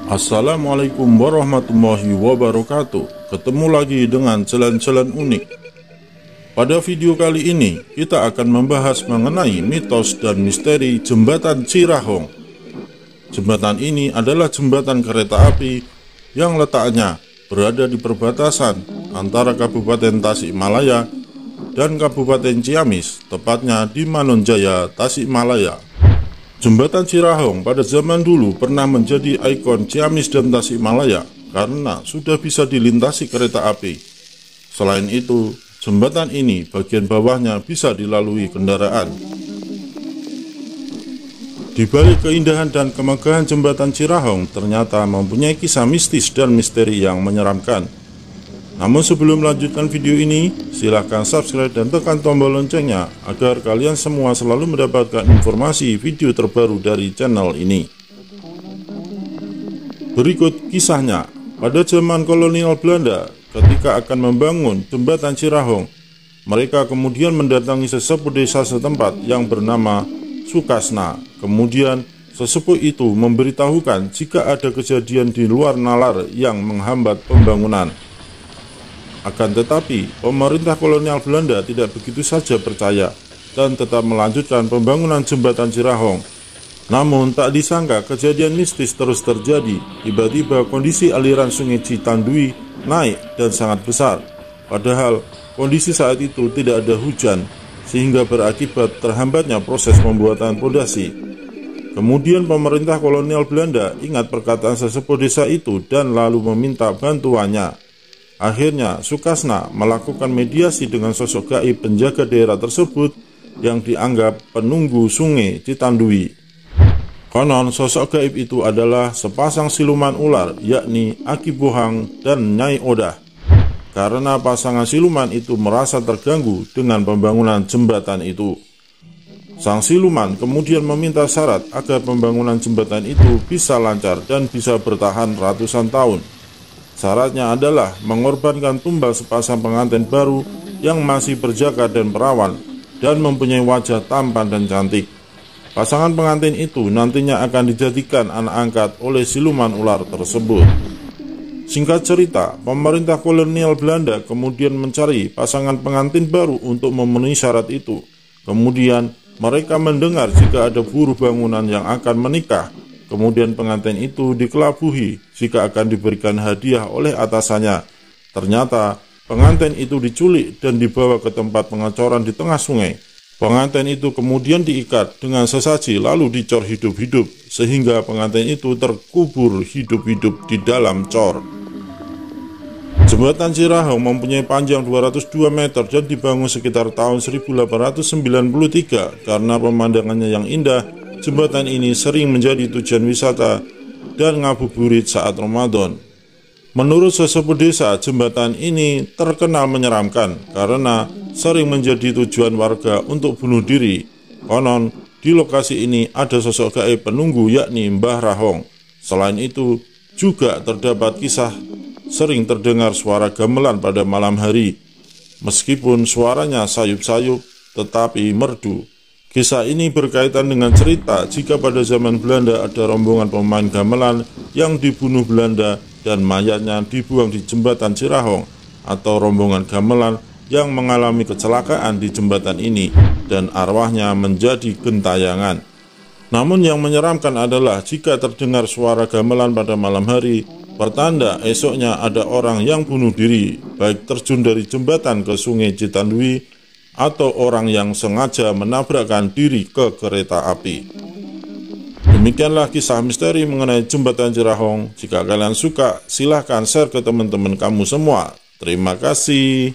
Assalamualaikum warahmatullahi wabarakatuh. Ketemu lagi dengan jalan-jalan unik. Pada video kali ini kita akan membahas mengenai mitos dan misteri jembatan Cirahong. Jembatan ini adalah jembatan kereta api yang letaknya berada di perbatasan antara Kabupaten Tasikmalaya dan Kabupaten Ciamis, tepatnya di Manonjaya, Tasikmalaya. Jembatan Cirahong pada zaman dulu pernah menjadi ikon Ciamis dan Tasikmalaya karena sudah bisa dilintasi kereta api. Selain itu, jembatan ini bagian bawahnya bisa dilalui kendaraan. Di balik keindahan dan kemegahan jembatan Cirahong ternyata mempunyai kisah mistis dan misteri yang menyeramkan. Namun sebelum melanjutkan video ini, silahkan subscribe dan tekan tombol loncengnya agar kalian semua selalu mendapatkan informasi video terbaru dari channel ini. Berikut kisahnya. Pada zaman kolonial Belanda, ketika akan membangun jembatan Cirahong, mereka kemudian mendatangi sesepuh desa setempat yang bernama Sukasna. Kemudian sesepuh itu memberitahukan jika ada kejadian di luar nalar yang menghambat pembangunan. Akan tetapi, pemerintah kolonial Belanda tidak begitu saja percaya dan tetap melanjutkan pembangunan jembatan Cirahong. Namun, tak disangka kejadian mistis terus terjadi. Tiba-tiba kondisi aliran sungai Citandui naik dan sangat besar. Padahal, kondisi saat itu tidak ada hujan, sehingga berakibat terhambatnya proses pembuatan pondasi. Kemudian pemerintah kolonial Belanda ingat perkataan sesepuh desa itu dan lalu meminta bantuannya. Akhirnya, Sukasna melakukan mediasi dengan sosok gaib penjaga daerah tersebut yang dianggap penunggu sungai Citandui. Konon, sosok gaib itu adalah sepasang siluman ular, yakni Aki Bohang dan Nyai Odah. Karena pasangan siluman itu merasa terganggu dengan pembangunan jembatan itu. Sang siluman kemudian meminta syarat agar pembangunan jembatan itu bisa lancar dan bisa bertahan ratusan tahun. Syaratnya adalah mengorbankan tumbal sepasang pengantin baru yang masih berjaga dan perawan dan mempunyai wajah tampan dan cantik. Pasangan pengantin itu nantinya akan dijadikan anak angkat oleh siluman ular tersebut. Singkat cerita, pemerintah kolonial Belanda kemudian mencari pasangan pengantin baru untuk memenuhi syarat itu. Kemudian mereka mendengar jika ada buruh bangunan yang akan menikah. Kemudian pengantin itu dikelabuhi jika akan diberikan hadiah oleh atasannya. Ternyata pengantin itu diculik dan dibawa ke tempat pengecoran di tengah sungai. Pengantin itu kemudian diikat dengan sesaji lalu dicor hidup-hidup sehingga pengantin itu terkubur hidup-hidup di dalam cor. Jembatan Cirahong mempunyai panjang 202 meter dan dibangun sekitar tahun 1893 karena pemandangannya yang indah. Jembatan ini sering menjadi tujuan wisata dan ngabuburit saat Ramadan. Menurut sesepuh desa, jembatan ini terkenal menyeramkan karena sering menjadi tujuan warga untuk bunuh diri. Konon, di lokasi ini ada sosok gaib penunggu yakni Mbah Rahong. Selain itu, juga terdapat kisah sering terdengar suara gamelan pada malam hari. Meskipun suaranya sayup-sayup, tetapi merdu. Kisah ini berkaitan dengan cerita jika pada zaman Belanda ada rombongan pemain gamelan yang dibunuh Belanda dan mayatnya dibuang di jembatan Cirahong, atau rombongan gamelan yang mengalami kecelakaan di jembatan ini dan arwahnya menjadi gentayangan. Namun yang menyeramkan adalah jika terdengar suara gamelan pada malam hari, pertanda esoknya ada orang yang bunuh diri, baik terjun dari jembatan ke sungai Citandui atau orang yang sengaja menabrakkan diri ke kereta api. Demikianlah kisah misteri mengenai jembatan Cirahong. Jika kalian suka, silahkan share ke teman-teman kamu semua. Terima kasih.